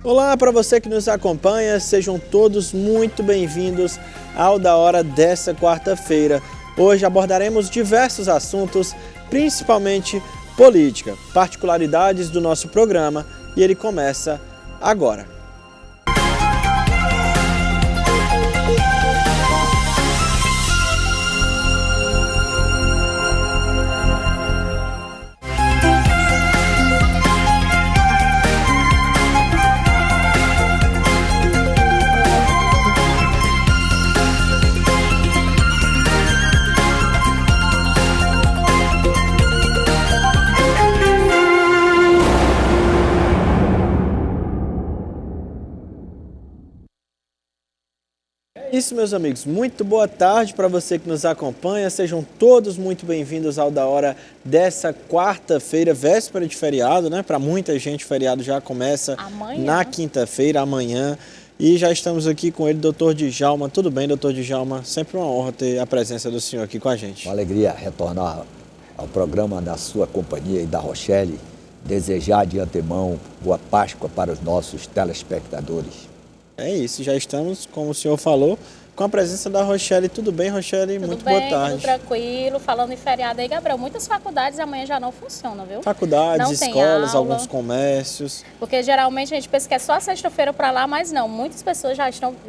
Olá para você que nos acompanha, sejam todos muito bem-vindos ao Da Hora dessa quarta-feira. Hoje abordaremos diversos assuntos, principalmente política, particularidades do nosso programa, e ele começa agora. Isso, meus amigos, muito boa tarde para você que nos acompanha, sejam todos muito bem-vindos ao Da Hora dessa quarta-feira, véspera de feriado, né? Para muita gente o feriado já começa na quinta-feira, amanhã, e já estamos aqui com ele, doutor Djalma. Tudo bem, doutor Djalma? Sempre uma honra ter a presença do senhor aqui com a gente. Uma alegria retornar ao programa da sua companhia e da Rochelle, desejar de antemão boa Páscoa para os nossos telespectadores. É isso, já estamos, como o senhor falou, com a presença da Rochelle. Tudo bem, Rochelle? Muito boa tarde. Tudo tranquilo. Falando em feriado aí, Gabriel, muitas faculdades amanhã já não funcionam, viu? Faculdades, escolas, alguns comércios. Porque geralmente a gente pensa que é só sexta-feira para lá, mas não. Muitas pessoas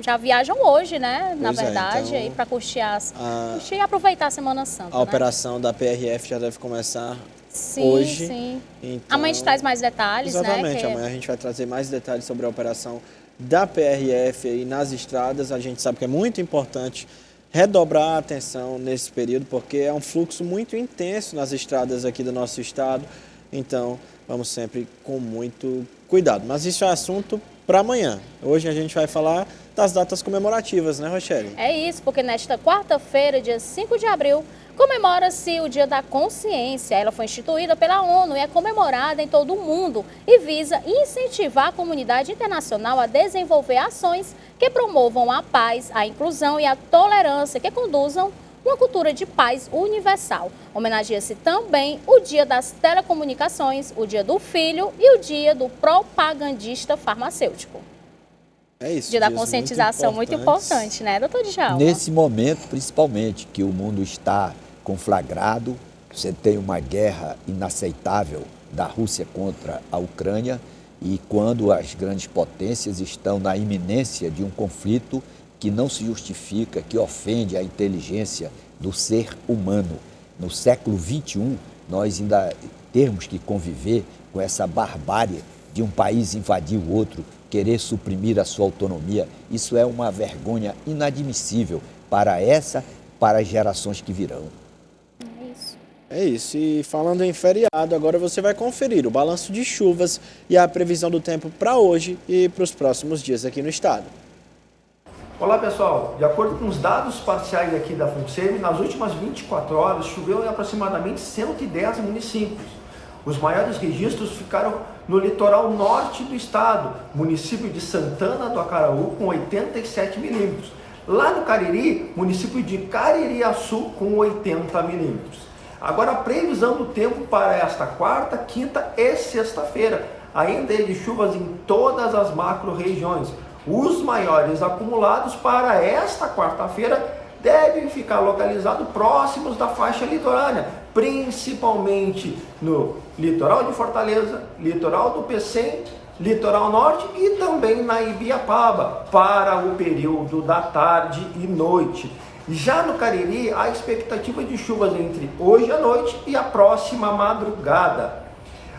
já viajam hoje, né? Na verdade, então, aí para curtir e aproveitar a Semana Santa. A operação da PRF já deve começar hoje. Sim. Então, amanhã a gente traz mais detalhes, exatamente, né? Amanhã a gente vai trazer mais detalhes sobre a operação da PRF aí nas estradas. A gente sabe que é muito importante redobrar a atenção nesse período, porque é um fluxo muito intenso nas estradas aqui do nosso estado, então vamos sempre com muito cuidado. Mas isso é assunto para amanhã. Hoje a gente vai falar das datas comemorativas, né, Rochelle? É isso, porque nesta quarta-feira, dia 5 de abril, comemora-se o Dia da Consciência. Ela foi instituída pela ONU e é comemorada em todo o mundo e visa incentivar a comunidade internacional a desenvolver ações que promovam a paz, a inclusão e a tolerância, que conduzam uma cultura de paz universal. Homenageia-se também o Dia das Telecomunicações, o Dia do Filho e o Dia do Propagandista Farmacêutico. É isso. Dia da conscientização muito importante, né, doutor Djalma? Nesse momento, principalmente, que o mundo está conflagrado, você tem uma guerra inaceitável da Rússia contra a Ucrânia, e quando as grandes potências estão na iminência de um conflito que não se justifica, que ofende a inteligência do ser humano. No século XXI, nós ainda temos que conviver com essa barbárie de um país invadir o outro, querer suprimir a sua autonomia. Isso é uma vergonha inadmissível para as gerações que virão. É isso. E falando em feriado, agora você vai conferir o balanço de chuvas e a previsão do tempo para hoje e para os próximos dias aqui no estado. Olá pessoal, de acordo com os dados parciais aqui da FUNSEMI, nas últimas 24 horas choveu em aproximadamente 110 municípios. Os maiores registros ficaram no litoral norte do estado, município de Santana do Acaraú, com 87 milímetros. Lá no Cariri, município de Caririaçu, com 80 milímetros. Agora a previsão do tempo para esta quarta, quinta e sexta-feira. Ainda é de chuvas em todas as macro-regiões. Os maiores acumulados para esta quarta-feira devem ficar localizados próximos da faixa litorânea, principalmente no litoral de Fortaleza, litoral do Pecém, litoral norte e também na Ibiapaba, para o período da tarde e noite. Já no Cariri, há expectativa de chuvas entre hoje à noite e a próxima madrugada.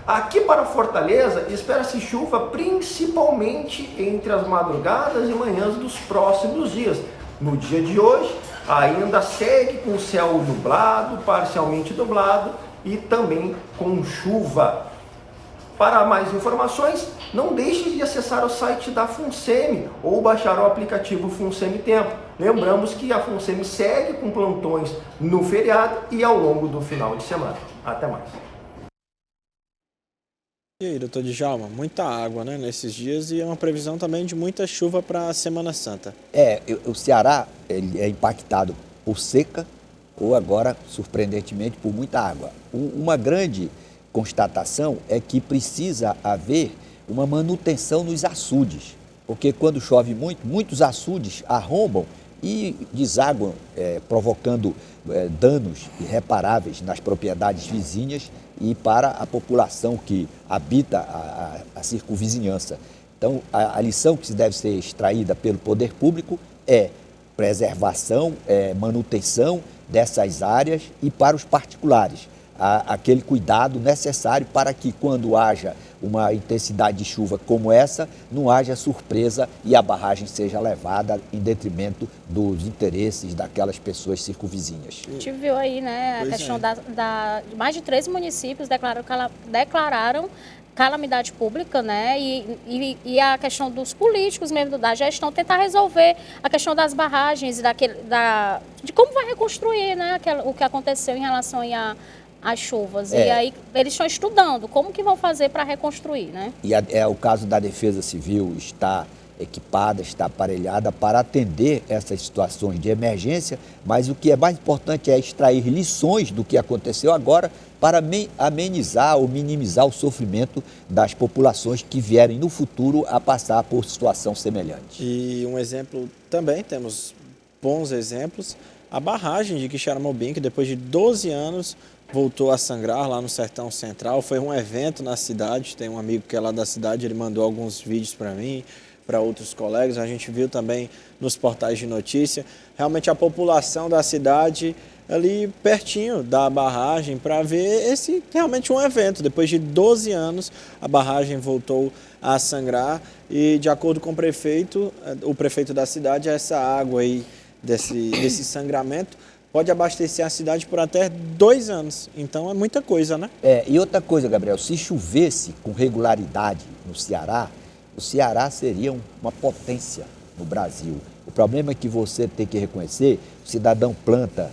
Aqui para Fortaleza, espera-se chuva principalmente entre as madrugadas e manhãs dos próximos dias. No dia de hoje, ainda segue com céu nublado, parcialmente nublado e também com chuva. Para mais informações, não deixe de acessar o site da FUNSEMI ou baixar o aplicativo FUNSEMI Tempo. Lembramos que a FUNSEMI segue com plantões no feriado e ao longo do final de semana. Até mais. E aí, doutor Djalma, muita água, né, nesses dias, e é uma previsão também de muita chuva para a Semana Santa. O Ceará ele é impactado por seca ou agora, surpreendentemente, por muita água. Uma grande constatação é que precisa haver uma manutenção nos açudes, porque quando chove muito, muitos açudes arrombam e desaguam, provocando danos irreparáveis nas propriedades vizinhas e para a população que habita a circunvizinhança. Então, a lição que deve ser extraída pelo poder público é preservação, manutenção dessas áreas e para os particulares, aquele cuidado necessário para que quando haja uma intensidade de chuva como essa, não haja surpresa e a barragem seja levada em detrimento dos interesses daquelas pessoas circunvizinhas. A gente viu aí, né, a questão de mais de 13 municípios declararam calamidade pública, né, e a questão dos políticos mesmo da gestão tentar resolver a questão das barragens e de como vai reconstruir, né, o que aconteceu em relação às chuvas. E aí eles estão estudando como que vão fazer para reconstruir, né? E o caso da Defesa Civil está equipada, está aparelhada para atender essas situações de emergência, mas o que é mais importante é extrair lições do que aconteceu agora para amenizar ou minimizar o sofrimento das populações que vierem no futuro a passar por situação semelhante. E um exemplo também, temos bons exemplos, a barragem de Quixeramobim, que depois de 12 anos voltou a sangrar lá no Sertão Central. Foi um evento na cidade, tem um amigo que é lá da cidade, ele mandou alguns vídeos para mim, para outros colegas, a gente viu também nos portais de notícia, realmente a população da cidade ali pertinho da barragem para ver esse realmente um evento. Depois de 12 anos, a barragem voltou a sangrar e, de acordo com o prefeito da cidade, essa água aí desse sangramento pode abastecer a cidade por até 2 anos. Então é muita coisa, né? E outra coisa, Gabriel, se chovesse com regularidade no Ceará, o Ceará seria uma potência no Brasil. O problema é que você tem que reconhecer, o cidadão planta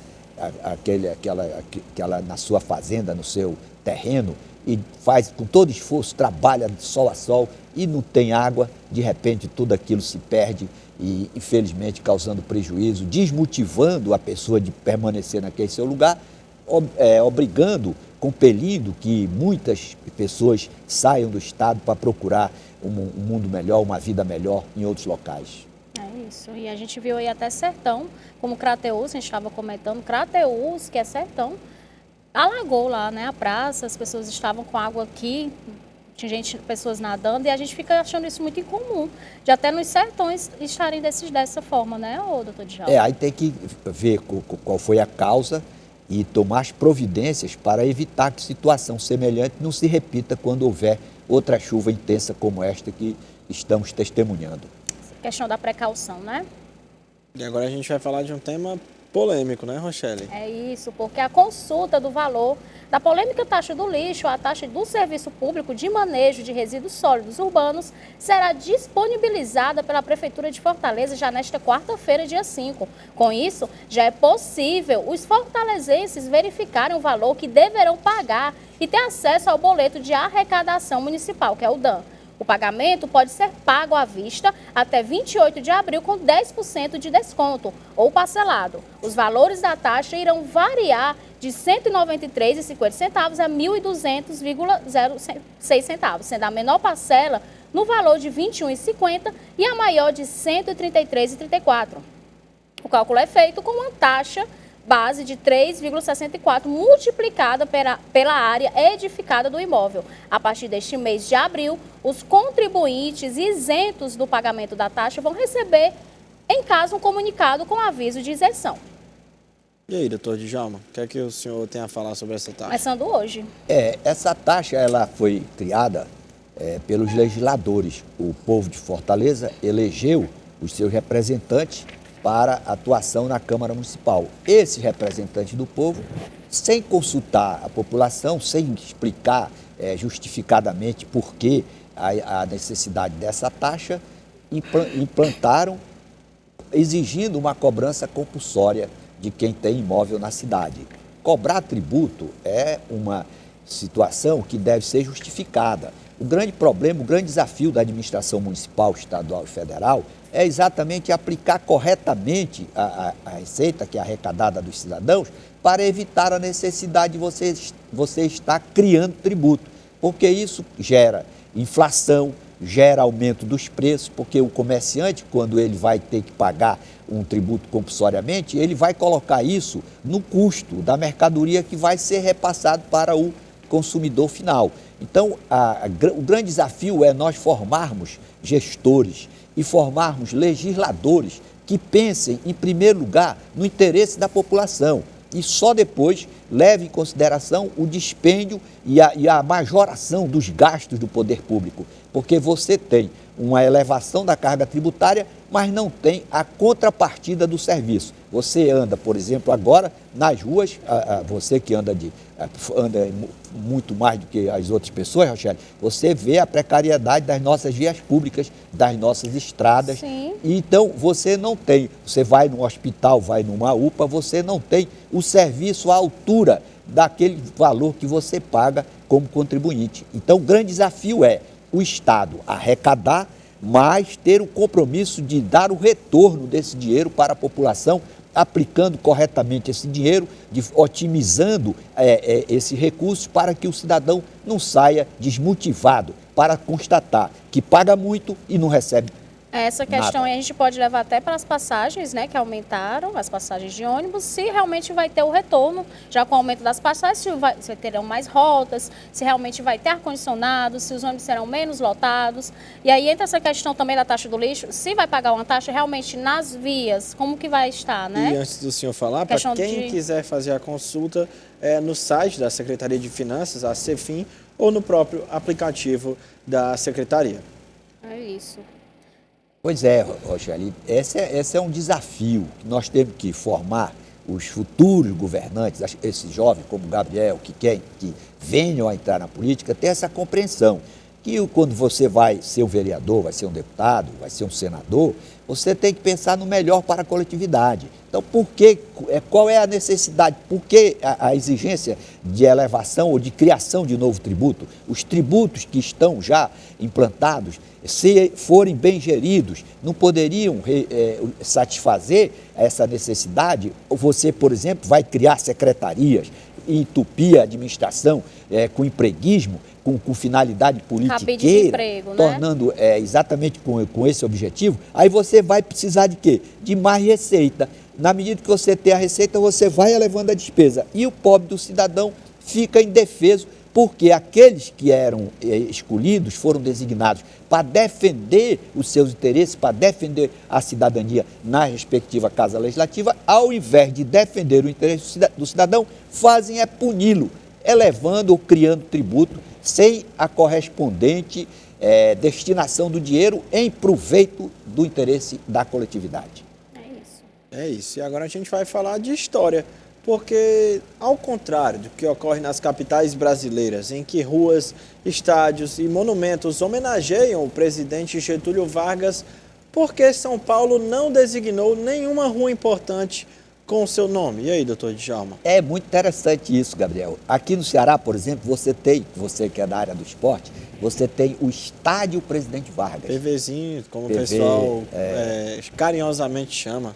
aquela na sua fazenda, no seu terreno, e faz com todo esforço, trabalha de sol a sol e não tem água, de repente tudo aquilo se perde e, infelizmente, causando prejuízo, desmotivando a pessoa de permanecer naquele seu lugar, obrigando, compelindo que muitas pessoas saiam do estado para procurar um mundo melhor, uma vida melhor em outros locais. É isso, e a gente viu aí até Sertão, como Crateús, a gente estava comentando, Crateús, que é Sertão, alagou lá, né, a praça, as pessoas estavam com água aqui, tinha pessoas nadando, e a gente fica achando isso muito incomum, de até nos sertões estarem dessa forma, né, doutor Djalma? Aí tem que ver qual foi a causa e tomar as providências para evitar que situação semelhante não se repita quando houver outra chuva intensa como esta que estamos testemunhando. Questão da precaução, né? E agora a gente vai falar de um tema polêmico, né, Rochelle? É isso, porque a consulta do valor da polêmica taxa do lixo, a taxa do serviço público de manejo de resíduos sólidos urbanos, será disponibilizada pela Prefeitura de Fortaleza já nesta quarta-feira, dia 5. Com isso, já é possível os fortalezenses verificarem o valor que deverão pagar e ter acesso ao boleto de arrecadação municipal, que é o DAM. O pagamento pode ser pago à vista até 28 de abril com 10% de desconto ou parcelado. Os valores da taxa irão variar de R$ 193,50 a R$ 1.200,06, sendo a menor parcela no valor de R$ 21,50 e a maior de R$ 133,34. O cálculo é feito com uma taxa base de 3,64 multiplicada pela área edificada do imóvel. A partir deste mês de abril, os contribuintes isentos do pagamento da taxa vão receber, em caso, um comunicado com aviso de isenção. E aí, doutor Djalma, o que é que o senhor tem a falar sobre essa taxa? Começando hoje. Essa taxa ela foi criada pelos legisladores. O povo de Fortaleza elegeu os seus representantes para atuação na Câmara Municipal. Esses representantes do povo, sem consultar a população, sem explicar justificadamente por que a necessidade dessa taxa, implantaram, exigindo uma cobrança compulsória de quem tem imóvel na cidade. Cobrar tributo é uma situação que deve ser justificada. O grande problema, o grande desafio da administração municipal, estadual e federal é exatamente aplicar corretamente a receita que é arrecadada dos cidadãos para evitar a necessidade de você estar criando tributo, porque isso gera inflação, gera aumento dos preços, porque o comerciante, quando ele vai ter que pagar um tributo compulsoriamente, ele vai colocar isso no custo da mercadoria que vai ser repassado para o consumidor final. Então, o grande desafio é nós formarmos gestores e formarmos legisladores que pensem, em primeiro lugar, no interesse da população e só depois leve em consideração o dispêndio e a majoração dos gastos do poder público, porque você tem uma elevação da carga tributária, mas não tem a contrapartida do serviço. Você anda, por exemplo, agora nas ruas, você que anda muito mais do que as outras pessoas, Rochelle, você vê a precariedade das nossas vias públicas, das nossas estradas. Sim. Então, você não tem, você vai num hospital, vai numa UPA, você não tem o serviço à altura daquele valor que você paga como contribuinte. Então, o grande desafio é o Estado arrecadar, mas ter o compromisso de dar o retorno desse dinheiro para a população, aplicando corretamente esse dinheiro, otimizando esses recursos para que o cidadão não saia desmotivado para constatar que paga muito e não recebe Essa questão nada. aí a gente pode levar até para as passagens, né, que aumentaram, as passagens de ônibus, se realmente vai ter o retorno, já com o aumento das passagens, se terão mais rotas, se realmente vai ter ar-condicionado, se os ônibus serão menos lotados. E aí entra essa questão também da taxa do lixo, se vai pagar uma taxa realmente nas vias, como que vai estar, né? E antes do senhor falar, para quem quiser fazer a consulta, no site da Secretaria de Finanças, a Cefim, ou no próprio aplicativo da Secretaria. É isso. Pois é, Rochelle, esse é um desafio que nós temos que formar os futuros governantes, esses jovens como Gabriel, que venham a entrar na política, ter essa compreensão que quando você vai ser um vereador, vai ser um deputado, vai ser um senador, você tem que pensar no melhor para a coletividade. Então, qual é a necessidade? Por que a exigência de elevação ou de criação de novo tributo? Os tributos que estão já implantados, se forem bem geridos, não poderiam satisfazer essa necessidade? Você, por exemplo, vai criar secretarias, entupir a administração com empreguismo, com finalidade politiqueira, emprego, né? tornando exatamente com esse objetivo, aí você vai precisar de quê? De mais receita. Na medida que você tem a receita, você vai elevando a despesa. E o pobre do cidadão fica indefeso, porque aqueles que eram escolhidos, foram designados para defender os seus interesses, para defender a cidadania na respectiva Casa Legislativa, ao invés de defender o interesse do cidadão, fazem puni-lo, elevando ou criando tributo sem a correspondente destinação do dinheiro em proveito do interesse da coletividade. É isso. E agora a gente vai falar de história, porque, ao contrário do que ocorre nas capitais brasileiras, em que ruas, estádios e monumentos homenageiam o presidente Getúlio Vargas, por que São Paulo não designou nenhuma rua importante com o seu nome? E aí, doutor Djalma? É muito interessante isso, Gabriel. Aqui no Ceará, por exemplo, você que é da área do esporte, você tem o Estádio Presidente Vargas. PVzinho, como o pessoal carinhosamente chama.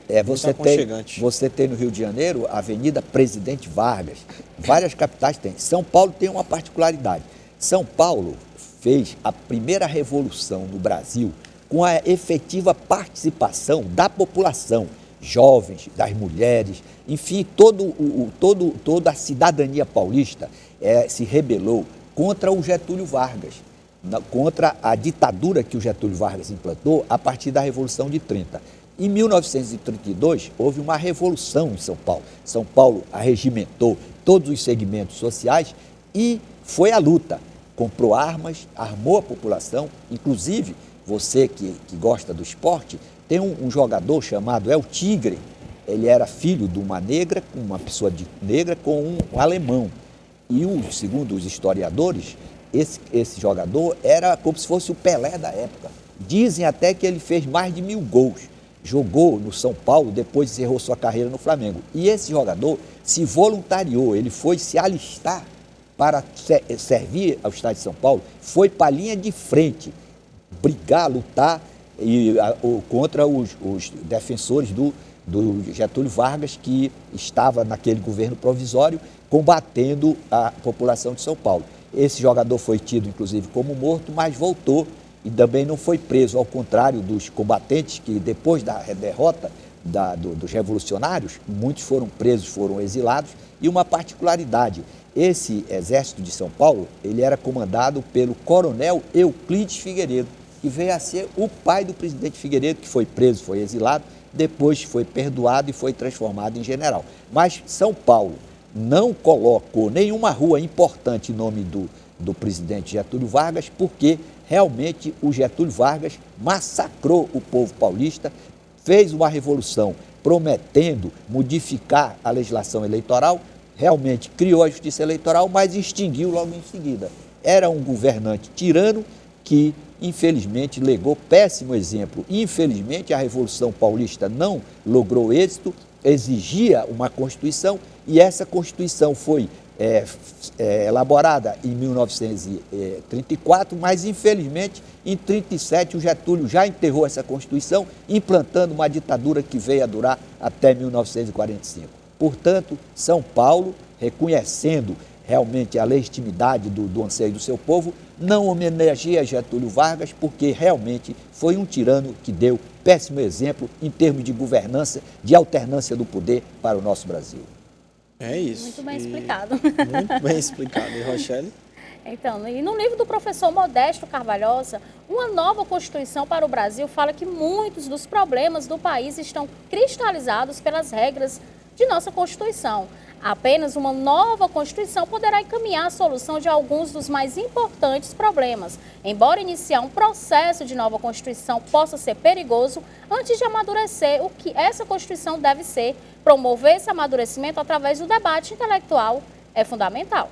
Você tem no Rio de Janeiro a Avenida Presidente Vargas. Várias capitais têm. São Paulo tem uma particularidade. São Paulo fez a primeira revolução no Brasil com a efetiva participação da população, jovens, das mulheres, enfim, toda a cidadania paulista se rebelou contra o Getúlio Vargas, contra a ditadura que o Getúlio Vargas implantou a partir da Revolução de 30. Em 1932, houve uma revolução em São Paulo. São Paulo arregimentou todos os segmentos sociais e foi à luta. Comprou armas, armou a população, inclusive você que gosta do esporte, tem um jogador chamado El Tigre. Ele era filho de uma negra, uma pessoa negra com um alemão. E segundo os historiadores, esse jogador era como se fosse o Pelé da época. Dizem até que ele fez mais de 1000 gols. Jogou no São Paulo, depois encerrou sua carreira no Flamengo. E esse jogador se voluntariou, ele foi se alistar para servir ao Estado de São Paulo, foi para a linha de frente, brigar, lutar contra os defensores do Getúlio Vargas, que estava naquele governo provisório combatendo a população de São Paulo. Esse jogador foi tido, inclusive, como morto, mas voltou e também não foi preso, ao contrário dos combatentes que depois da derrota dos revolucionários, muitos foram presos, foram exilados, e uma particularidade, esse exército de São Paulo, ele era comandado pelo coronel Euclides Figueiredo, que veio a ser o pai do presidente Figueiredo, que foi preso, foi exilado, depois foi perdoado e foi transformado em general. Mas São Paulo não colocou nenhuma rua importante em nome do presidente Getúlio Vargas, porque realmente o Getúlio Vargas massacrou o povo paulista, fez uma revolução prometendo modificar a legislação eleitoral, realmente criou a justiça eleitoral, mas extinguiu logo em seguida. Era um governante tirano que, infelizmente, legou péssimo exemplo. Infelizmente, a Revolução Paulista não logrou êxito, exigia uma Constituição, e essa Constituição foi elaborada em 1934, mas, infelizmente, em 1937, o Getúlio já enterrou essa Constituição, implantando uma ditadura que veio a durar até 1945. Portanto, São Paulo, reconhecendo realmente a legitimidade do anseio do seu povo, não homenageia Getúlio Vargas, porque realmente foi um tirano que deu péssimo exemplo em termos de governança, de alternância do poder para o nosso Brasil. É isso. Muito bem explicado. Muito bem explicado. E Rochelle? Então, e no livro do professor Modesto Carvalhosa, Uma Nova Constituição para o Brasil, fala que muitos dos problemas do país estão cristalizados pelas regras de nossa Constituição. Apenas uma nova Constituição poderá encaminhar a solução de alguns dos mais importantes problemas. Embora iniciar um processo de nova Constituição possa ser perigoso, antes de amadurecer, o que essa Constituição deve ser, promover esse amadurecimento através do debate intelectual, é fundamental.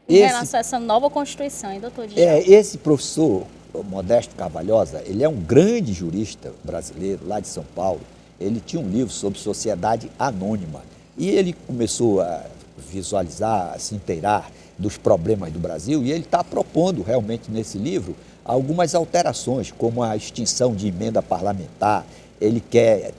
Em relação a essa nova Constituição, hein, doutor Djalma? Esse professor Modesto Carvalhosa, ele é um grande jurista brasileiro, lá de São Paulo. Ele tinha um livro sobre sociedade anônima e ele começou a visualizar, a se inteirar dos problemas do Brasil, e ele está propondo realmente nesse livro algumas alterações, como a extinção de emenda parlamentar. Ele quer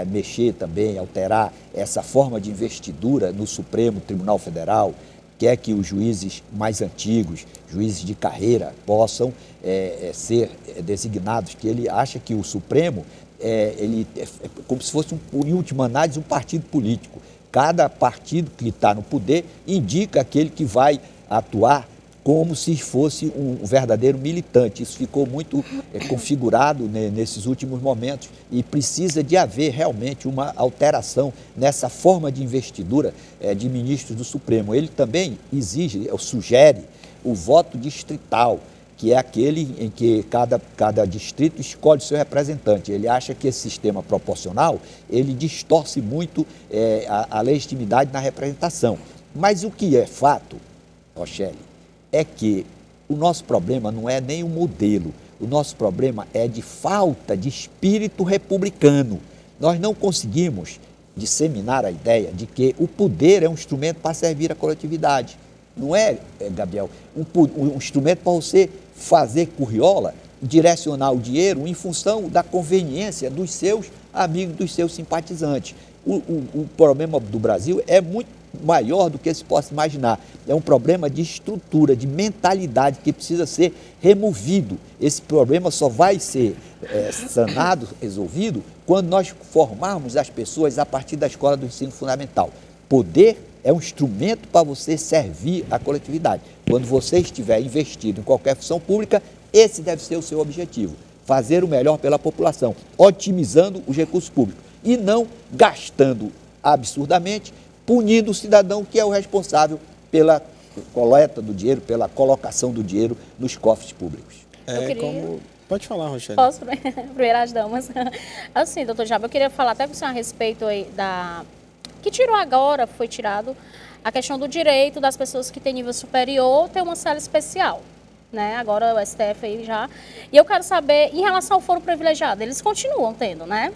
mexer também, alterar essa forma de investidura no Supremo Tribunal Federal, quer que os juízes mais antigos, juízes de carreira, possam ser designados, que ele acha que o Supremo ele é como se fosse, em última análise, um partido político. Cada partido que está no poder indica aquele que vai atuar como se fosse um verdadeiro militante. Isso ficou muito configurado nesses últimos momentos e precisa de haver realmente uma alteração nessa forma de investidura de ministros do Supremo. Ele também sugere o voto distrital, que é aquele em que cada distrito escolhe seu representante. Ele acha que esse sistema proporcional, ele distorce muito a legitimidade na representação. Mas o que é fato, Rochelle, é que o nosso problema não é nem o modelo, o nosso problema é de falta de espírito republicano. Nós não conseguimos disseminar a ideia de que o poder é um instrumento para servir a coletividade. Não é, Gabriel, um instrumento para você fazer curriola, direcionar o dinheiro em função da conveniência dos seus amigos, dos seus simpatizantes. O problema do Brasil é muito maior do que se possa imaginar. É um problema de estrutura, de mentalidade que precisa ser removido. Esse problema só vai ser sanado, resolvido, quando nós formarmos as pessoas a partir da escola do ensino fundamental. Poder é um instrumento para você servir a coletividade. Quando você estiver investido em qualquer função pública, esse deve ser o seu objetivo. Fazer o melhor pela população, otimizando os recursos públicos e não gastando absurdamente, punindo o cidadão que é o responsável pela coleta do dinheiro, pela colocação do dinheiro nos cofres públicos. Pode falar, Rochelle. Posso? Primeiras damas. Assim, doutor Djalma, eu queria falar até com o senhor a respeito aí que tirou agora, foi tirado a questão do direito das pessoas que têm nível superior ter uma cela especial, né? Agora o STF aí já. E eu quero saber, em relação ao foro privilegiado, eles continuam tendo, né?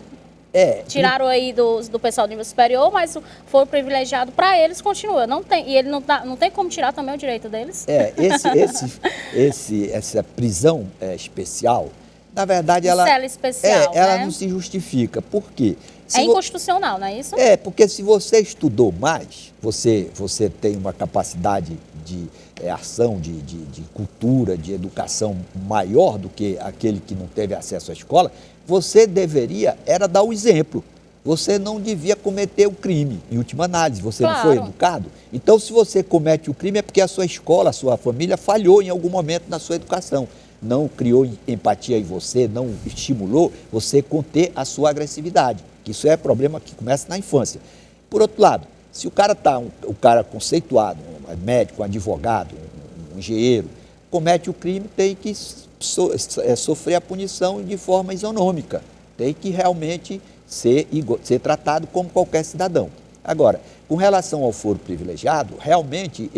Tiraram aí do pessoal do nível superior, mas o foro privilegiado para eles continua. Não tem, e ele não tem como tirar também o direito deles? Essa prisão especial, na verdade, ela cela especial, ela né? não se justifica. Por quê? É inconstitucional, não é isso? É, porque se você estudou mais, você tem uma capacidade de ação, de cultura, de educação maior do que aquele que não teve acesso à escola, você deveria, era dar o exemplo. Você não devia cometer o crime, em última análise, você não foi educado. Então, se você comete o crime, é porque a sua escola, a sua família falhou em algum momento na sua educação. Não criou empatia em você, não estimulou você conter a sua agressividade. Isso é problema que começa na infância. Por outro lado, se o cara está, o cara conceituado, um médico, um advogado, um engenheiro, comete o crime, tem que sofrer a punição de forma isonômica. Tem que realmente ser tratado como qualquer cidadão. Agora, com relação ao foro privilegiado, realmente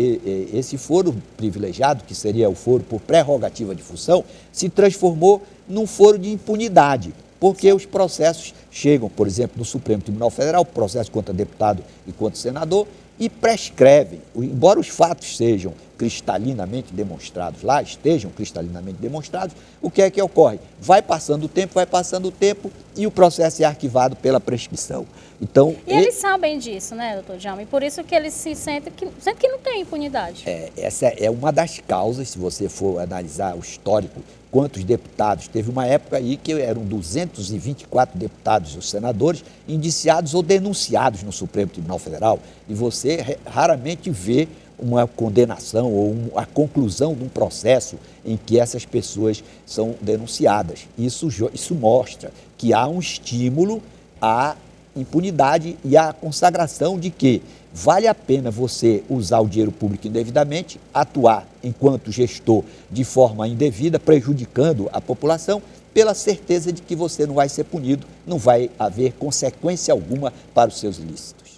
esse foro privilegiado, que seria o foro por prerrogativa de função, se transformou num foro de impunidade, porque os processos chegam, por exemplo, no Supremo Tribunal Federal, processo contra deputado e contra senador, e prescrevem, embora os fatos sejam cristalinamente demonstrados lá, estejam cristalinamente demonstrados, o que é que ocorre? Vai passando o tempo e o processo é arquivado pela prescrição. Então, e eles sabem disso, né, doutor Djalma? E por isso que eles se sentem que não tem impunidade. Essa é uma das causas, se você for analisar o histórico, quantos deputados, teve uma época aí que eram 224 deputados ou senadores indiciados ou denunciados no Supremo Tribunal Federal, e você raramente vê uma condenação ou a conclusão de um processo em que essas pessoas são denunciadas. Isso mostra que há um estímulo à impunidade e à consagração de que vale a pena você usar o dinheiro público indevidamente, atuar enquanto gestor de forma indevida, prejudicando a população, pela certeza de que você não vai ser punido, não vai haver consequência alguma para os seus ilícitos.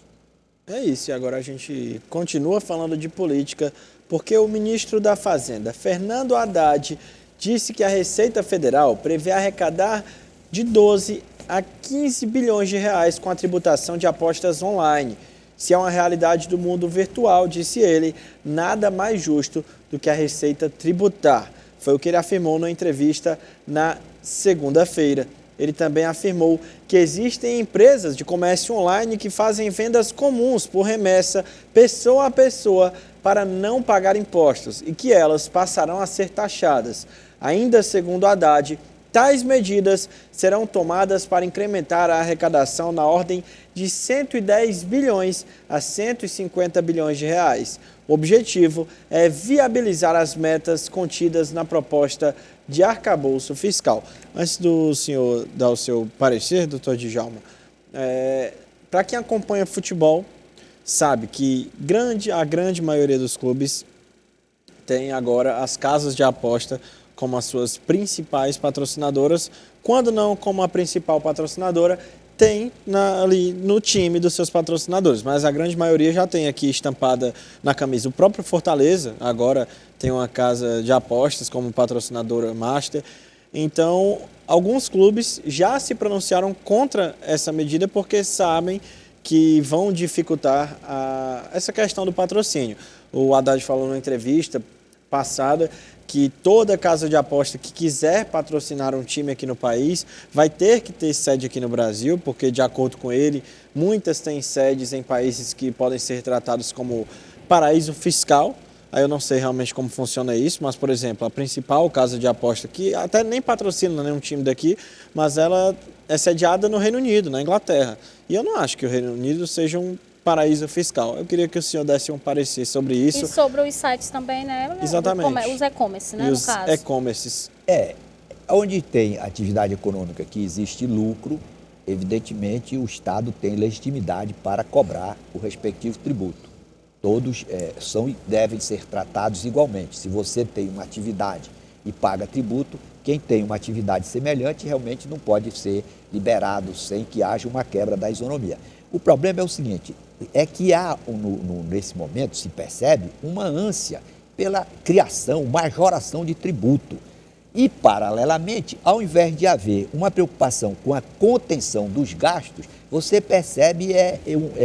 É isso, e agora a gente continua falando de política, porque o ministro da Fazenda, Fernando Haddad, disse que a Receita Federal prevê arrecadar de 12 a 15 bilhões de reais com a tributação de apostas online. Se é uma realidade do mundo virtual, disse ele, nada mais justo do que a Receita tributar. Foi o que ele afirmou na entrevista na segunda-feira. Ele também afirmou que existem empresas de comércio online que fazem vendas comuns por remessa, pessoa a pessoa, para não pagar impostos e que elas passarão a ser taxadas. Ainda segundo Haddad, tais medidas serão tomadas para incrementar a arrecadação na ordem de 110 bilhões a 150 bilhões de reais. O objetivo é viabilizar as metas contidas na proposta de arcabouço fiscal. Antes do senhor dar o seu parecer, doutor Djalma, para quem acompanha futebol, sabe que a grande maioria dos clubes tem agora as casas de aposta como as suas principais patrocinadoras, quando não como a principal patrocinadora, tem ali no time dos seus patrocinadores, mas a grande maioria já tem aqui estampada na camisa. O próprio Fortaleza agora tem uma casa de apostas como patrocinadora master. Então, alguns clubes já se pronunciaram contra essa medida porque sabem que vão dificultar essa questão do patrocínio. O Haddad falou numa entrevista passada que toda casa de aposta que quiser patrocinar um time aqui no país vai ter que ter sede aqui no Brasil, porque, de acordo com ele, muitas têm sedes em países que podem ser tratados como paraíso fiscal. Aí eu não sei realmente como funciona isso, mas, por exemplo, a principal casa de aposta, que até nem patrocina nenhum time daqui, mas ela é sediada no Reino Unido, na Inglaterra. E eu não acho que o Reino Unido seja um paraíso fiscal. Eu queria que o senhor desse um parecer sobre isso. E sobre os sites também, né? Exatamente. Os e-commerce, né, no caso. Os e-commerces. Onde tem atividade econômica que existe lucro, evidentemente o Estado tem legitimidade para cobrar o respectivo tributo. Todos são e devem ser tratados igualmente. Se você tem uma atividade e paga tributo, quem tem uma atividade semelhante realmente não pode ser liberado sem que haja uma quebra da isonomia. O problema é o seguinte, é que há, nesse momento, se percebe uma ânsia pela criação, majoração de tributo. E, paralelamente, ao invés de haver uma preocupação com a contenção dos gastos, você percebe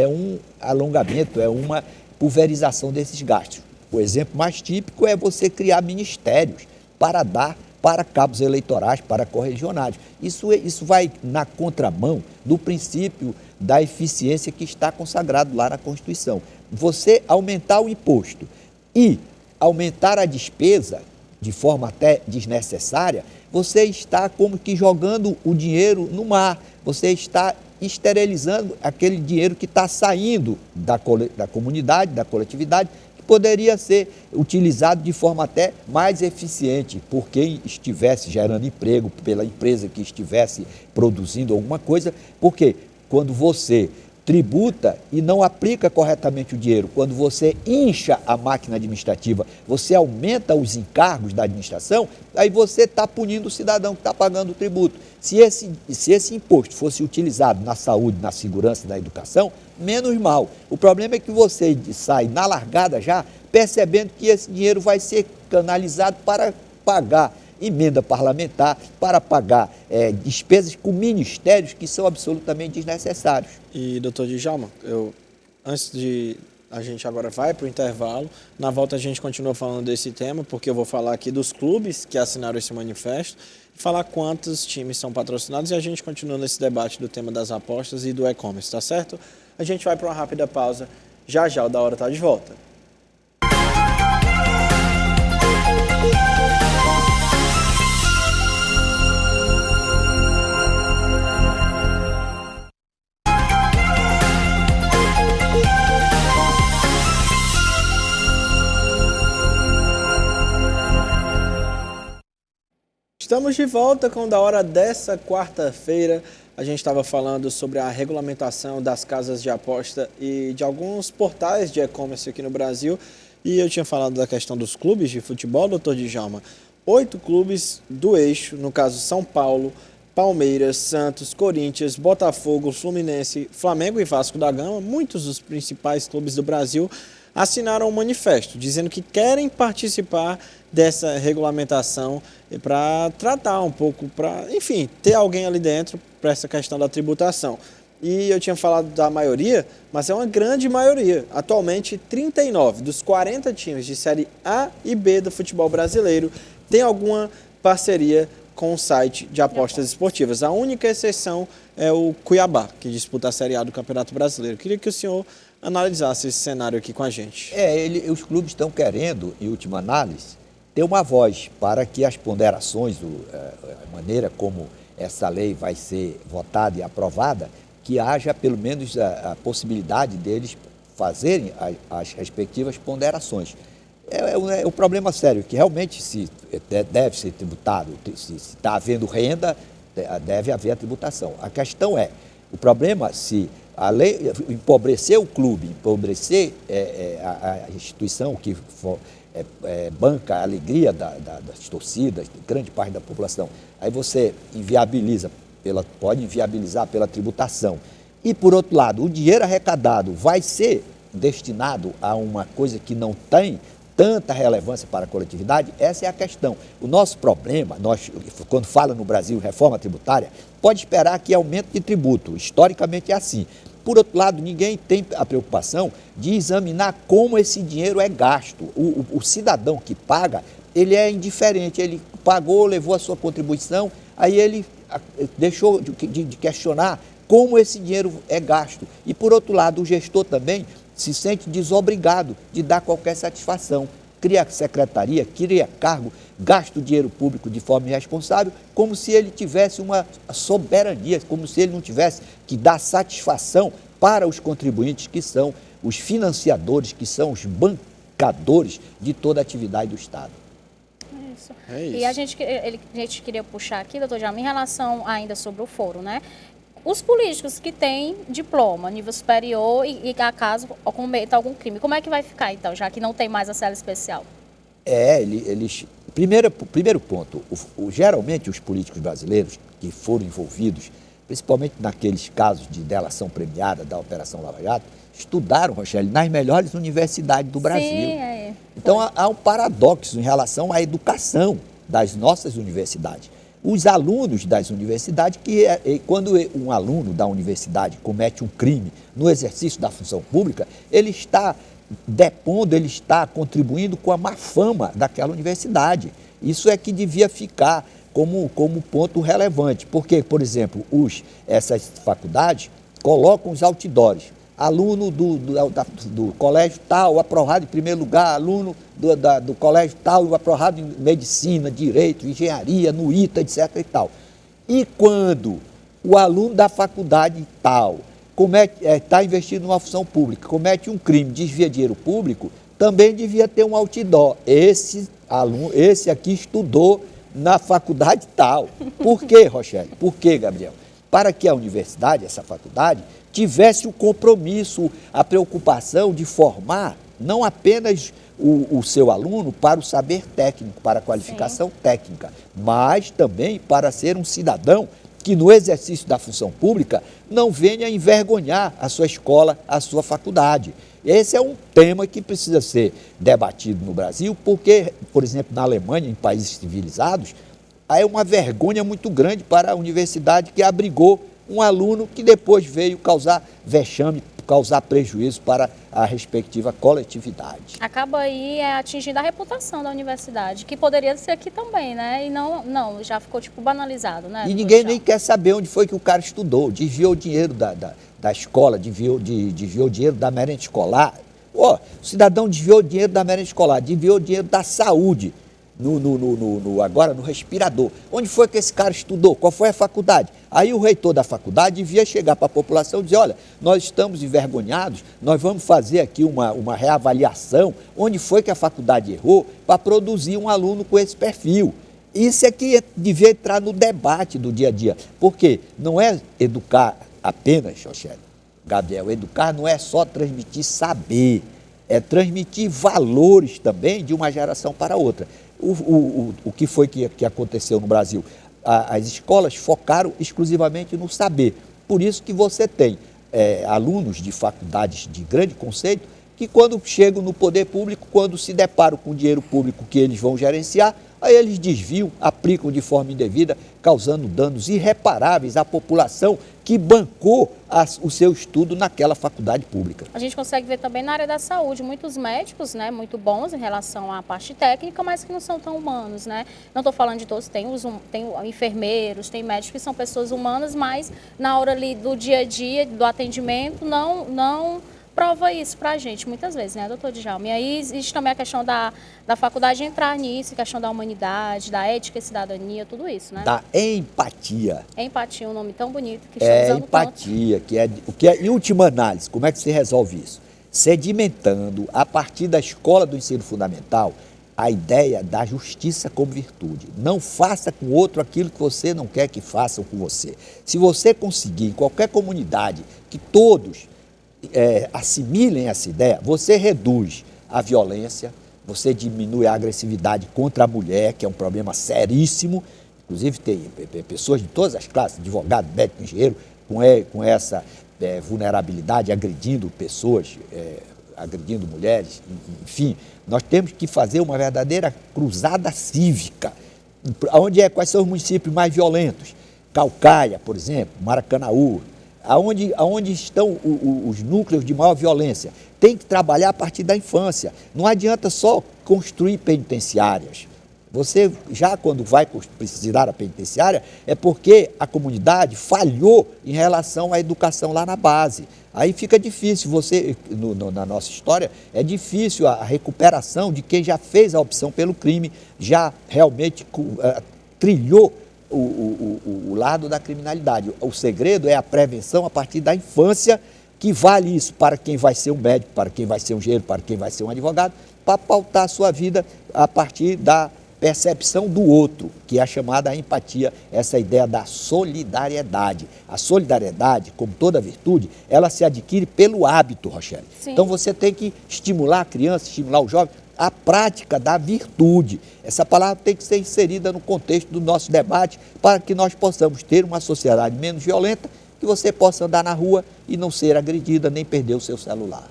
um alongamento, uma pulverização desses gastos. O exemplo mais típico é você criar ministérios para dar para cabos eleitorais, para correligionários. Isso vai na contramão do princípio da eficiência que está consagrado lá na Constituição. Você aumentar o imposto e aumentar a despesa de forma até desnecessária, você está como que jogando o dinheiro no mar, você está esterilizando aquele dinheiro que está saindo da comunidade, da coletividade, que poderia ser utilizado de forma até mais eficiente por quem estivesse gerando emprego, pela empresa que estivesse produzindo alguma coisa, porque quando você tributa e não aplica corretamente o dinheiro, quando você incha a máquina administrativa, você aumenta os encargos da administração, aí você está punindo o cidadão que está pagando o tributo. Se esse imposto fosse utilizado na saúde, na segurança, na educação, menos mal. O problema é que você sai na largada já, percebendo que esse dinheiro vai ser canalizado para pagar emenda parlamentar, para pagar despesas com ministérios que são absolutamente desnecessários. E, doutor Djalma, a gente agora vai para o intervalo, na volta a gente continua falando desse tema, porque eu vou falar aqui dos clubes que assinaram esse manifesto, e falar quantos times são patrocinados, e a gente continua nesse debate do tema das apostas e do e-commerce, tá certo? A gente vai para uma rápida pausa, já o Da Hora está de volta. Estamos de volta com o Da Hora dessa quarta-feira. A gente estava falando sobre a regulamentação das casas de aposta e de alguns portais de e-commerce aqui no Brasil. E eu tinha falado da questão dos clubes de futebol, doutor Djalma. 8 clubes do eixo, no caso São Paulo, Palmeiras, Santos, Corinthians, Botafogo, Fluminense, Flamengo e Vasco da Gama, muitos dos principais clubes do Brasil, assinaram um manifesto dizendo que querem participar dessa regulamentação para tratar um pouco, para, enfim, ter alguém ali dentro para essa questão da tributação. E eu tinha falado da maioria, mas é uma grande maioria. Atualmente, 39 dos 40 times de Série A e B do futebol brasileiro têm alguma parceria com o site de apostas esportivas. A única exceção é o Cuiabá, que disputa a Série A do Campeonato Brasileiro. Queria que o senhor analisasse esse cenário aqui com a gente. Os clubes estão querendo, em última análise, ter uma voz para que as ponderações, a maneira como essa lei vai ser votada e aprovada, que haja pelo menos a possibilidade deles fazerem as respectivas ponderações. É um problema sério, que realmente se deve ser tributado, se está havendo renda, deve haver a tributação. A questão o problema se a lei empobrecer o clube, empobrecer a instituição que banca a alegria das torcidas, de grande parte da população, aí você pode inviabilizar pela tributação. E, por outro lado, o dinheiro arrecadado vai ser destinado a uma coisa que não tem tanta relevância para a coletividade? Essa é a questão. O nosso problema, quando fala no Brasil reforma tributária, pode esperar que aumente de tributo. Historicamente é assim. Por outro lado, ninguém tem a preocupação de examinar como esse dinheiro é gasto. O cidadão que paga, ele é indiferente, ele pagou, levou a sua contribuição, aí ele deixou de questionar como esse dinheiro é gasto. E, por outro lado, o gestor também se sente desobrigado de dar qualquer satisfação. Cria secretaria, cria cargo, gasta o dinheiro público de forma irresponsável, como se ele tivesse uma soberania, como se ele não tivesse que dar satisfação para os contribuintes, que são os financiadores, que são os bancadores de toda a atividade do Estado. Isso. E a gente queria puxar aqui, doutor Djalma, em relação ainda sobre o foro, né? Os políticos que têm diploma, nível superior e acaso cometam algum crime, como é que vai ficar então, já que não tem mais a cela especial? Primeiro ponto, geralmente os políticos brasileiros que foram envolvidos, principalmente naqueles casos de delação premiada da Operação Lava Jato, estudaram, Rochelle, nas melhores universidades do Brasil. Sim, Então há um paradoxo em relação à educação das nossas universidades. Os alunos das universidades, quando um aluno da universidade comete um crime no exercício da função pública, ele está depondo, ele está contribuindo com a má fama daquela universidade. Isso é que devia ficar como ponto relevante. Porque, por exemplo, essas faculdades colocam os outdoors. Aluno do colégio tal, aprovado em primeiro lugar, aluno do colégio tal, aprovado em medicina, direito, engenharia, no ITA, etc. e tal. E quando o aluno da faculdade tal está investindo numa função pública, comete um crime, desvia dinheiro público, também devia ter um outdoor. Esse aqui estudou na faculdade tal. Por quê, Rochelle? Por quê, Gabriel? Para que a universidade, essa faculdade, tivesse o compromisso, a preocupação de formar não apenas o seu aluno para o saber técnico, para a qualificação técnica, mas também para ser um cidadão que no exercício da função pública não venha envergonhar a sua escola, a sua faculdade. Esse é um tema que precisa ser debatido no Brasil, porque, por exemplo, na Alemanha, em países civilizados, há uma vergonha muito grande para a universidade que abrigou um aluno que depois veio causar vexame, causar prejuízo para a respectiva coletividade. Acaba aí atingindo a reputação da universidade, que poderia ser aqui também, né? E não, já ficou tipo banalizado, né? E ninguém nem quer saber onde foi que o cara estudou, desviou o dinheiro da escola, desviou o dinheiro da merenda escolar. O cidadão desviou o dinheiro da merenda escolar, desviou o dinheiro da saúde, agora no respirador. Onde foi que esse cara estudou? Qual foi a faculdade? Aí o reitor da faculdade devia chegar para a população e dizer, olha, nós estamos envergonhados, nós vamos fazer aqui uma reavaliação, onde foi que a faculdade errou para produzir um aluno com esse perfil. Isso é que devia entrar no debate do dia a dia, porque não é educar apenas, Rochelle, Gabriel, educar não é só transmitir saber, é transmitir valores também de uma geração para outra. O que foi que aconteceu no Brasil? As escolas focaram exclusivamente no saber. Por isso que você tem alunos de faculdades de grande conceito que quando chegam no poder público, quando se deparam com o dinheiro público que eles vão gerenciar, aí eles desviam, aplicam de forma indevida, causando danos irreparáveis à população que bancou o seu estudo naquela faculdade pública. A gente consegue ver também na área da saúde, muitos médicos, né, muito bons em relação à parte técnica, mas que não são tão humanos, né? Não estou falando de todos, tem enfermeiros, tem médicos que são pessoas humanas, mas na hora ali do dia a dia, do atendimento, não prova isso para a gente, muitas vezes, né, doutor Djalma? E aí existe também a questão da faculdade entrar nisso, a questão da humanidade, da ética e cidadania, tudo isso, né? Da empatia. Empatia, um nome tão bonito que estamos usando empatia, tanto. que é, em última análise, como é que se resolve isso? Sedimentando, a partir da escola do ensino fundamental, a ideia da justiça como virtude. Não faça com o outro aquilo que você não quer que façam com você. Se você conseguir, em qualquer comunidade, que todos assimilem essa ideia, você reduz a violência, você diminui a agressividade contra a mulher, que é um problema seríssimo. Inclusive tem pessoas de todas as classes, advogado, médico, engenheiro, com essa vulnerabilidade, agredindo pessoas, agredindo mulheres, enfim. Nós temos que fazer uma verdadeira cruzada cívica. Quais são os municípios mais violentos? Calcaia, por exemplo, Maracanaú. Aonde estão os núcleos de maior violência. Tem que trabalhar a partir da infância. Não adianta só construir penitenciárias. Você, já quando vai precisar da penitenciária, é porque a comunidade falhou em relação à educação lá na base. Aí fica difícil, na nossa história, é difícil a recuperação de quem já fez a opção pelo crime, já realmente trilhou o lado da criminalidade. O segredo é a prevenção a partir da infância, que vale isso para quem vai ser um médico, para quem vai ser um engenheiro, para quem vai ser um advogado, para pautar a sua vida a partir da percepção do outro, que é a chamada empatia, essa ideia da solidariedade. A solidariedade, como toda virtude, ela se adquire pelo hábito, Rochelle. Sim. Então você tem que estimular a criança, estimular o jovem, a prática da virtude. Essa palavra tem que ser inserida no contexto do nosso debate para que nós possamos ter uma sociedade menos violenta, que você possa andar na rua e não ser agredida nem perder o seu celular.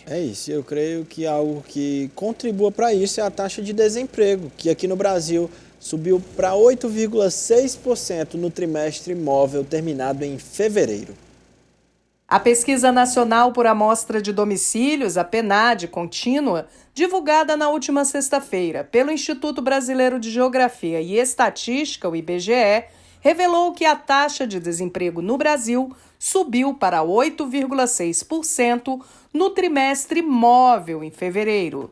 É isso, eu creio que algo que contribua para isso é a taxa de desemprego, que aqui no Brasil subiu para 8,6% no trimestre móvel terminado em fevereiro. A Pesquisa Nacional por Amostra de Domicílios, a PNAD contínua, divulgada na última sexta-feira pelo Instituto Brasileiro de Geografia e Estatística, o IBGE, revelou que a taxa de desemprego no Brasil subiu para 8,6% no trimestre móvel em fevereiro.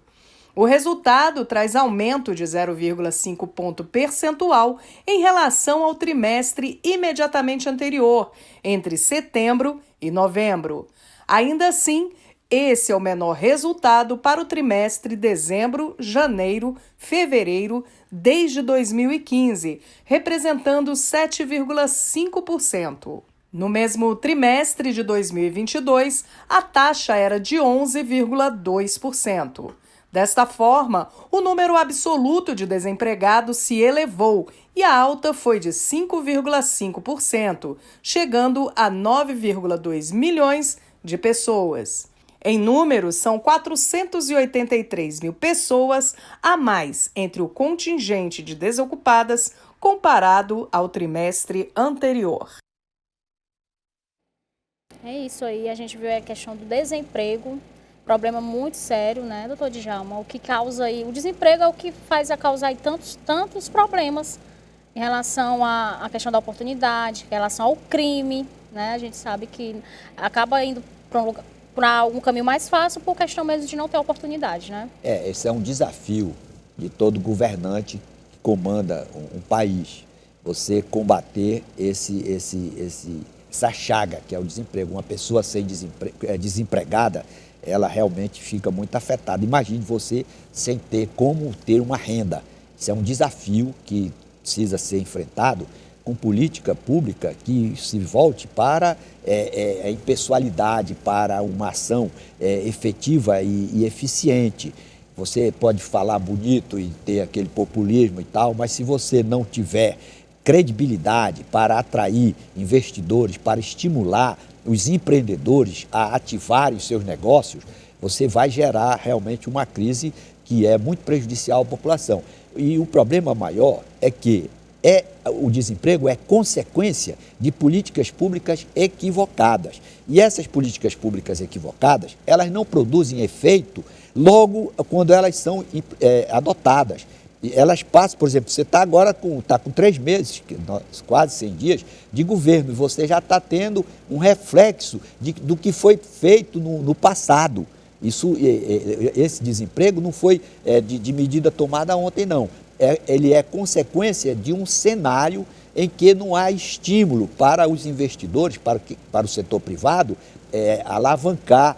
O resultado traz aumento de 0,5 ponto percentual em relação ao trimestre imediatamente anterior, entre setembro e novembro. Ainda assim, esse é o menor resultado para o trimestre dezembro, janeiro, fevereiro, desde 2015, representando 7,5%. No mesmo trimestre de 2022, a taxa era de 11,2%. Desta forma, o número absoluto de desempregados se elevou e a alta foi de 5,5%, chegando a 9,2 milhões de pessoas. Em números, são 483 mil pessoas a mais entre o contingente de desocupadas comparado ao trimestre anterior. É isso aí, a gente viu a questão do desemprego, problema muito sério, né, doutor Djalma? O que causa aí, o desemprego é o que faz causar aí tantos problemas em relação à questão da oportunidade, em relação ao crime, né? A gente sabe que acaba indo para um caminho mais fácil por questão mesmo de não ter oportunidade, né? Esse é um desafio de todo governante que comanda um país. Você combater essa chaga que é o desemprego. Uma pessoa desempregada, ela realmente fica muito afetada. Imagine você sem ter como ter uma renda. Isso é um desafio que precisa ser enfrentado com política pública que se volte para a impessoalidade, para uma ação efetiva e eficiente. Você pode falar bonito e ter aquele populismo e tal, mas se você não tiver credibilidade para atrair investidores, para estimular os empreendedores a ativarem os seus negócios, você vai gerar realmente uma crise que é muito prejudicial à população. E o problema maior é que o desemprego é consequência de políticas públicas equivocadas. E essas políticas públicas equivocadas, elas não produzem efeito logo quando elas são adotadas. Elas passam, por exemplo, você está agora com 3 meses, quase 100 dias, de governo, e você já está tendo um reflexo do que foi feito no passado. Esse desemprego não foi de medida tomada ontem, não. Ele é consequência de um cenário em que não há estímulo para os investidores, para o setor privado, alavancar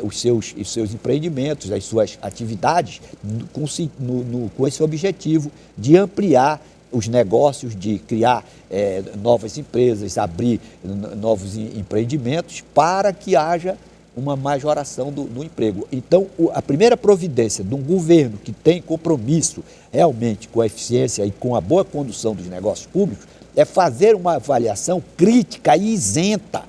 os seus empreendimentos, as suas atividades, com esse objetivo de ampliar os negócios, de criar novas empresas, abrir novos empreendimentos para que haja uma majoração do emprego. Então, a primeira providência de um governo que tem compromisso realmente com a eficiência e com a boa condução dos negócios públicos é fazer uma avaliação crítica e isenta.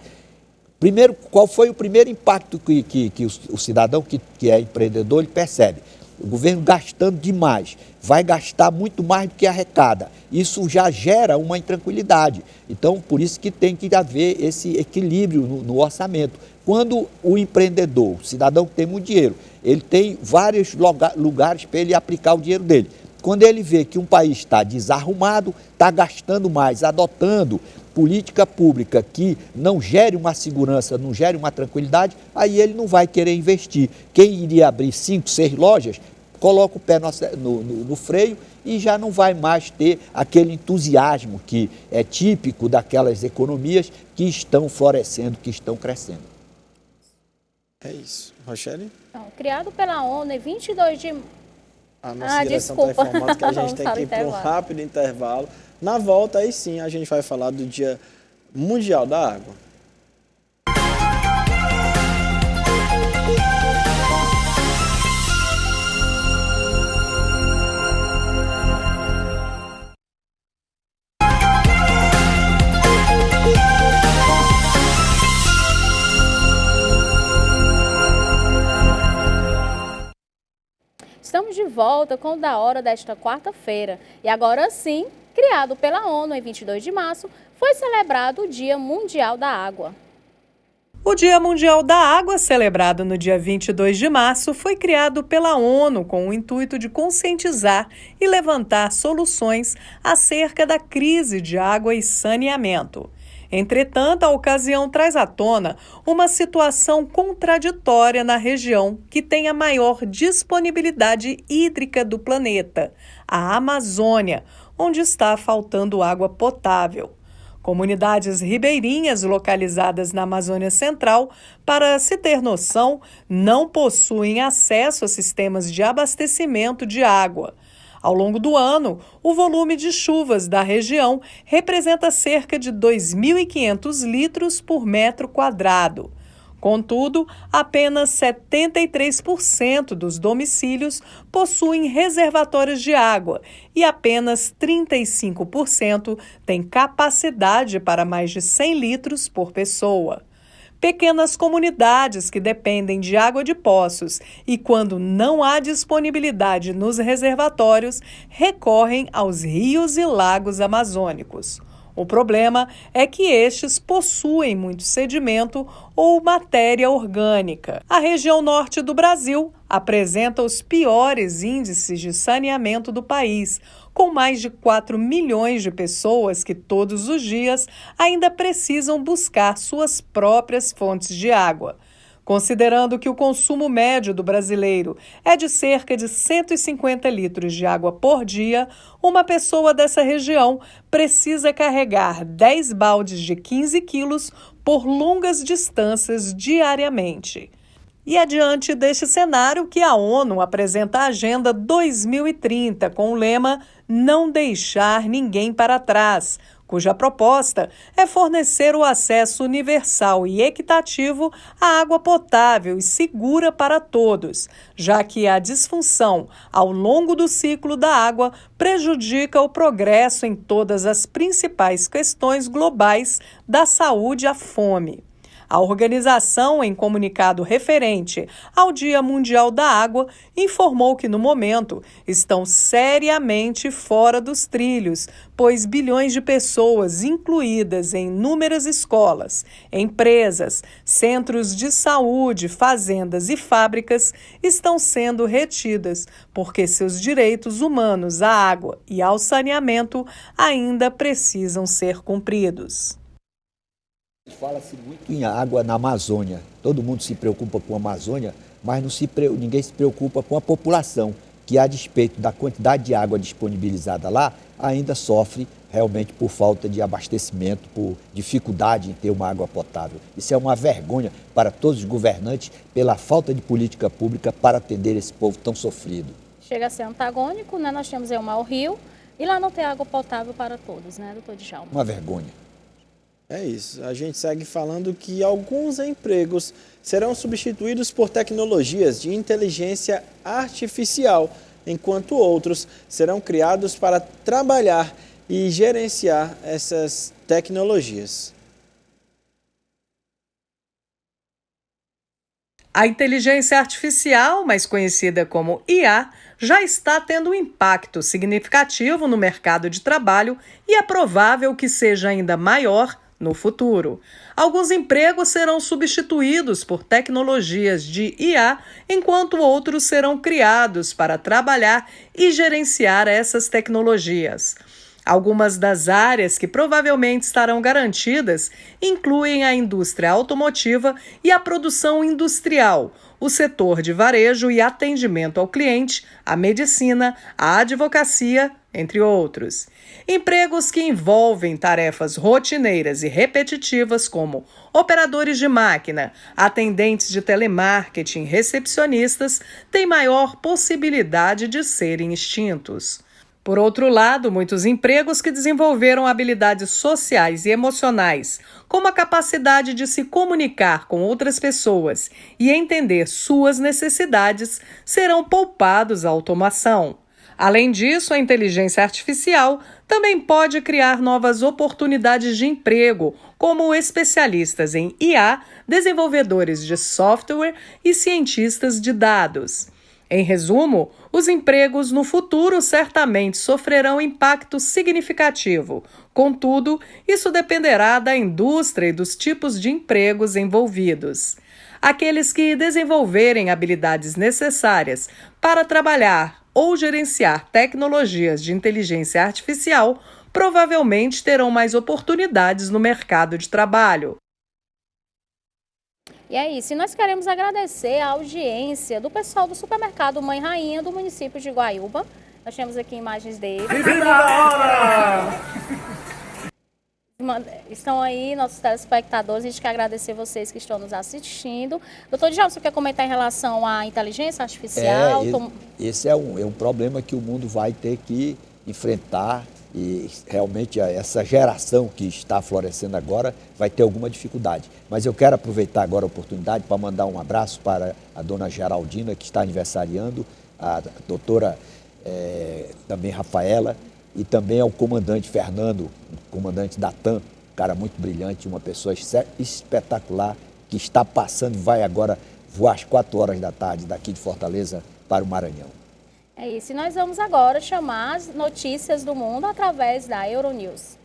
Primeiro, qual foi o primeiro impacto que o cidadão que é empreendedor ele percebe? O governo gastando demais, vai gastar muito mais do que arrecada. Isso já gera uma intranquilidade. Então, por isso que tem que haver esse equilíbrio no orçamento. Quando o empreendedor, o cidadão que tem muito dinheiro, ele tem vários lugares para ele aplicar o dinheiro dele. Quando ele vê que um país está desarrumado, está gastando mais, adotando política pública que não gere uma segurança, não gere uma tranquilidade, aí ele não vai querer investir. Quem iria abrir 5, 6 lojas, coloca o pé no freio e já não vai mais ter aquele entusiasmo que é típico daquelas economias que estão florescendo, que estão crescendo. É isso. Rochelle? Então, criado pela ONU em 22 de... A nossa direção está informando que a gente tem que ir para um rápido intervalo. Na volta, aí sim, a gente vai falar do Dia Mundial da Água. Estamos de volta com o Da Hora desta quarta-feira. E agora sim, criado pela ONU em 22 de março, foi celebrado o Dia Mundial da Água. O Dia Mundial da Água, celebrado no dia 22 de março, foi criado pela ONU com o intuito de conscientizar e levantar soluções acerca da crise de água e saneamento. Entretanto, a ocasião traz à tona uma situação contraditória na região que tem a maior disponibilidade hídrica do planeta, a Amazônia, onde está faltando água potável. Comunidades ribeirinhas localizadas na Amazônia Central, para se ter noção, não possuem acesso a sistemas de abastecimento de água. Ao longo do ano, o volume de chuvas da região representa cerca de 2.500 litros por metro quadrado. Contudo, apenas 73% dos domicílios possuem reservatórios de água e apenas 35% têm capacidade para mais de 100 litros por pessoa. Pequenas comunidades que dependem de água de poços e, quando não há disponibilidade nos reservatórios, recorrem aos rios e lagos amazônicos. O problema é que estes possuem muito sedimento ou matéria orgânica. A região norte do Brasil apresenta os piores índices de saneamento do país, com mais de 4 milhões de pessoas que todos os dias ainda precisam buscar suas próprias fontes de água. Considerando que o consumo médio do brasileiro é de cerca de 150 litros de água por dia, uma pessoa dessa região precisa carregar 10 baldes de 15 quilos por longas distâncias diariamente. E é diante deste cenário que a ONU apresenta a Agenda 2030 com o lema "Não deixar ninguém para trás", cuja proposta é fornecer o acesso universal e equitativo à água potável e segura para todos, já que a disfunção ao longo do ciclo da água prejudica o progresso em todas as principais questões globais, da saúde à fome. A organização, em comunicado referente ao Dia Mundial da Água, informou que, no momento, estão seriamente fora dos trilhos, pois bilhões de pessoas, incluídas em inúmeras escolas, empresas, centros de saúde, fazendas e fábricas, estão sendo retidas, porque seus direitos humanos à água e ao saneamento ainda precisam ser cumpridos. Fala-se muito em água na Amazônia. Todo mundo se preocupa com a Amazônia, mas ninguém se preocupa com a população, que, a despeito da quantidade de água disponibilizada lá, ainda sofre realmente por falta de abastecimento, por dificuldade em ter uma água potável. Isso é uma vergonha para todos os governantes pela falta de política pública para atender esse povo tão sofrido. Chega a ser antagônico, né? Nós temos aí o maior rio e lá não tem água potável para todos, né, doutor Djalma? Uma vergonha. É isso. A gente segue falando que alguns empregos serão substituídos por tecnologias de inteligência artificial, enquanto outros serão criados para trabalhar e gerenciar essas tecnologias. A inteligência artificial, mais conhecida como IA, já está tendo um impacto significativo no mercado de trabalho e é provável que seja ainda maior no futuro. Alguns empregos serão substituídos por tecnologias de IA, enquanto outros serão criados para trabalhar e gerenciar essas tecnologias. Algumas das áreas que provavelmente estarão garantidas incluem a indústria automotiva e a produção industrial, o setor de varejo e atendimento ao cliente, a medicina, a advocacia, entre outros. Empregos que envolvem tarefas rotineiras e repetitivas como operadores de máquina, atendentes de telemarketing, recepcionistas, têm maior possibilidade de serem extintos. Por outro lado, muitos empregos que desenvolveram habilidades sociais e emocionais, como a capacidade de se comunicar com outras pessoas e entender suas necessidades, serão poupados à automação. Além disso, a inteligência artificial também pode criar novas oportunidades de emprego, como especialistas em IA, desenvolvedores de software e cientistas de dados. Em resumo, os empregos no futuro certamente sofrerão impacto significativo, Contudo, isso dependerá da indústria e dos tipos de empregos envolvidos. Aqueles que desenvolverem habilidades necessárias para trabalhar ou gerenciar tecnologias de inteligência artificial provavelmente terão mais oportunidades no mercado de trabalho. E é isso, e nós queremos agradecer a audiência do pessoal do supermercado Mãe Rainha do município de Guaiúba. Nós temos aqui imagens deles. Estão aí nossos telespectadores, a gente quer agradecer vocês que estão nos assistindo. Doutor Djalma, você quer comentar em relação à inteligência artificial? Esse é um problema que o mundo vai ter que enfrentar e realmente essa geração que está florescendo agora vai ter alguma dificuldade. Mas eu quero aproveitar agora a oportunidade para mandar um abraço para a dona Geraldina, que está aniversariando, a doutora também Rafaela, e também ao comandante Fernando, comandante da TAM, um cara muito brilhante, uma pessoa espetacular, que está passando e vai agora voar às 4 horas da tarde daqui de Fortaleza para o Maranhão. É isso, e nós vamos agora chamar as notícias do mundo através da Euronews.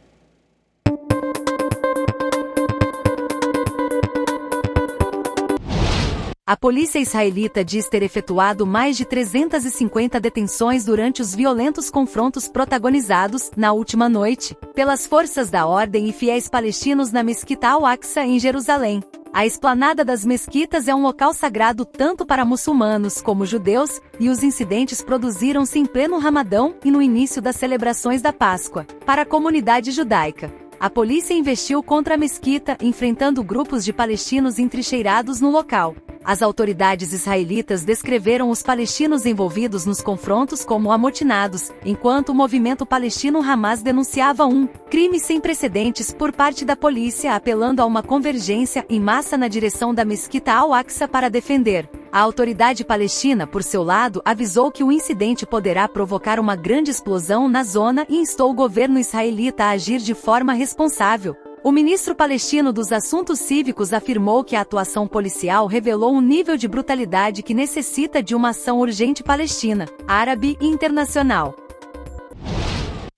A polícia israelita diz ter efetuado mais de 350 detenções durante os violentos confrontos protagonizados, na última noite, pelas forças da ordem e fiéis palestinos na Mesquita Al-Aqsa, em Jerusalém. A esplanada das mesquitas é um local sagrado tanto para muçulmanos como judeus, e os incidentes produziram-se em pleno Ramadão e no início das celebrações da Páscoa, para a comunidade judaica. A polícia investiu contra a mesquita, enfrentando grupos de palestinos entrincheirados no local. As autoridades israelitas descreveram os palestinos envolvidos nos confrontos como amotinados, enquanto o movimento palestino Hamas denunciava um crime sem precedentes por parte da polícia, apelando a uma convergência em massa na direção da Mesquita Al-Aqsa para defender. A autoridade palestina, por seu lado, avisou que o incidente poderá provocar uma grande explosão na zona e instou o governo israelita a agir de forma responsável. O ministro palestino dos Assuntos Cívicos afirmou que a atuação policial revelou um nível de brutalidade que necessita de uma ação urgente palestina, árabe e internacional.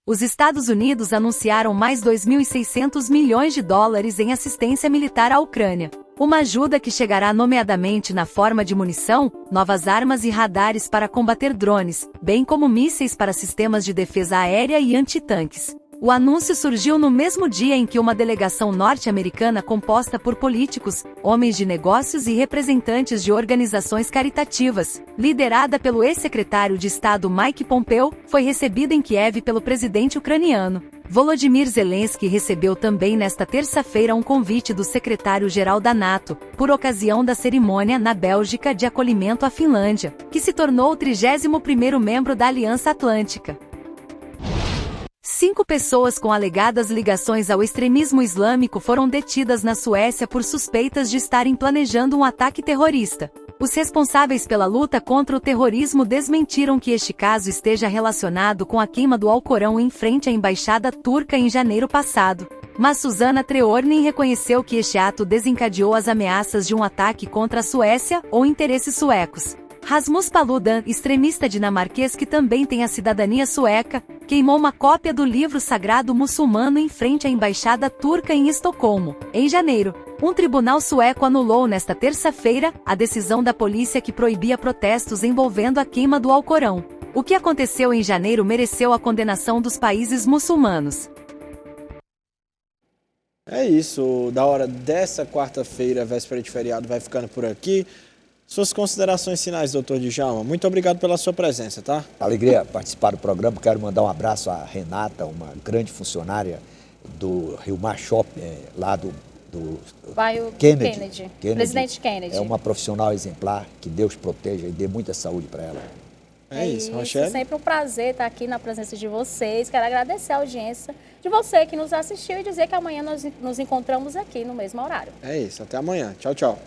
Os Estados Unidos anunciaram mais 2.600 milhões de dólares em assistência militar à Ucrânia. Uma ajuda que chegará nomeadamente na forma de munição, novas armas e radares para combater drones, bem como mísseis para sistemas de defesa aérea e antitanques. O anúncio surgiu no mesmo dia em que uma delegação norte-americana composta por políticos, homens de negócios e representantes de organizações caritativas, liderada pelo ex-secretário de Estado Mike Pompeo, foi recebida em Kiev pelo presidente ucraniano. Volodymyr Zelensky recebeu também nesta terça-feira um convite do secretário-geral da NATO, por ocasião da cerimônia na Bélgica de acolhimento à Finlândia, que se tornou o 31º membro da Aliança Atlântica. 5 pessoas com alegadas ligações ao extremismo islâmico foram detidas na Suécia por suspeitas de estarem planejando um ataque terrorista. Os responsáveis pela luta contra o terrorismo desmentiram que este caso esteja relacionado com a queima do Alcorão em frente à embaixada turca em janeiro passado. Mas Susanna Treornin reconheceu que este ato desencadeou as ameaças de um ataque contra a Suécia ou interesses suecos. Rasmus Paludan, extremista dinamarquês que também tem a cidadania sueca, queimou uma cópia do livro sagrado muçulmano em frente à embaixada turca em Estocolmo, em janeiro. Um tribunal sueco anulou nesta terça-feira a decisão da polícia que proibia protestos envolvendo a queima do Alcorão. O que aconteceu em janeiro mereceu a condenação dos países muçulmanos. É isso, da hora dessa quarta-feira, véspera de feriado, vai ficando por aqui. Suas considerações finais, doutor Djalma. Muito obrigado pela sua presença, tá? Alegria participar do programa. Quero mandar um abraço à Renata, uma grande funcionária do Rio Mar Shopping, lá do bairro Kennedy. Presidente Kennedy. É uma profissional exemplar, que Deus proteja e dê muita saúde para ela. É isso, Rochelle. Sempre um prazer estar aqui na presença de vocês. Quero agradecer a audiência de você que nos assistiu e dizer que amanhã nós nos encontramos aqui no mesmo horário. É isso, até amanhã. Tchau, tchau.